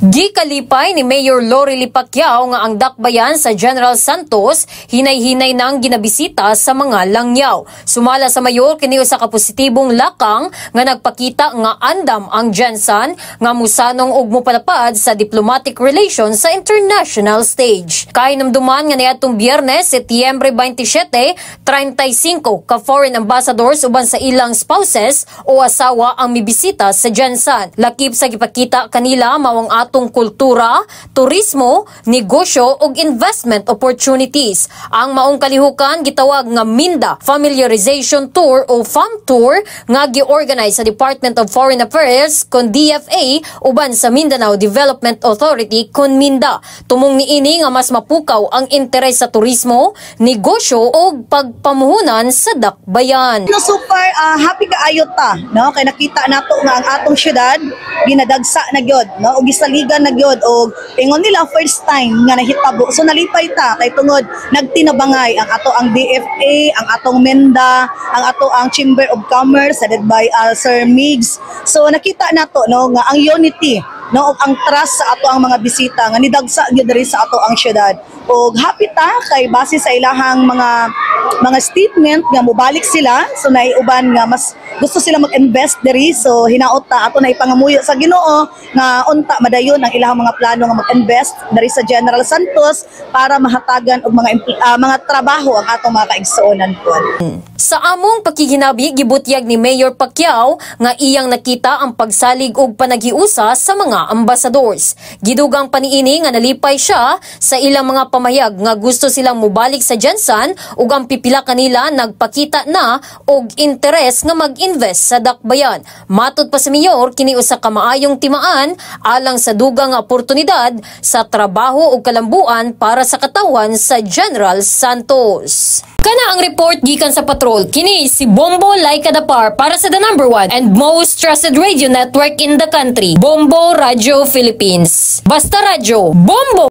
Gikalipay ni Mayor Lorely Pacquiao nga ang dakbayan sa General Santos hinay-hinay nang ginabisita sa mga langyaw. Sumala sa mayor kini usa ka positibong lakang nga nagpakita nga andam ang Jensan nga musanong ug mopalapad sa diplomatic relations sa international stage. Kay namduman nga niadtong Biyernes, Setyembre 27, 35 ka foreign ambassadors uban sa ilang spouses o asawa ang mibisita sa Jensan. Lakip sa gipakita kanila mawang atong kultura, turismo, negosyo ug investment opportunities. Ang maong kalihukan gitawag nga Minda Familiarization Tour o FAM Tour nga gi-organize sa Department of Foreign Affairs kon DFA uban sa Mindanao Development Authority kon Minda. Tumong niini nga mas mapukaw ang interes sa turismo, negosyo ug pagpamuhunan sa dakbayan. No, super happy kaayo ta, no, kay nakita nato nga ang atong syudad ginadagsa na gyud, no, ug gisaligan na gyud og ingon nila first time nga nahitabo. So nalipay ta kay tungod nagtinabangay ang ato ang DFA, ang atong Minda, ang ato ang Chamber of Commerce headed by Sir Migs. So nakita nato, no, nga ang unity, no, ug ang trust sa ato ang mga bisita nga nidagsa gyud diri sa ato ang syudad. Og happy ta kay base sa ilahang mga statement nga mobalik sila, so naiuban nga mas gusto sila mag-invest diri. So hinaot ta ato na ipangamuyo sa Ginoo nga unta madayon ang ilahang mga plano nga mag-invest diri sa General Santos para mahatagan og mga trabaho ang atong mga kaigsuonan po. Sa among pakikinabi, gibutyag ni Mayor Pacquiao nga iyang nakita ang pagsalig og panaghiusa sa mga ambasadors. Gidugang paniini nga nalipay siya sa ilang mga pamahayag nga gusto silang mubalik sa Jensan ug ang pipila kanila nagpakita na og interes nga mag-invest sa dakbayan. Matud pa sa Mayor, kini usa ka maayong timaan alang sa dugang nga oportunidad sa trabaho ug kalambuan para sa katawan sa General Santos. Kana ang report gikan sa Patrol. Kini si Bombo Laika Dapar para sa the #1 and most trusted radio network in the country, Bombo Radio Philippines. Basta Radyo, Bombo!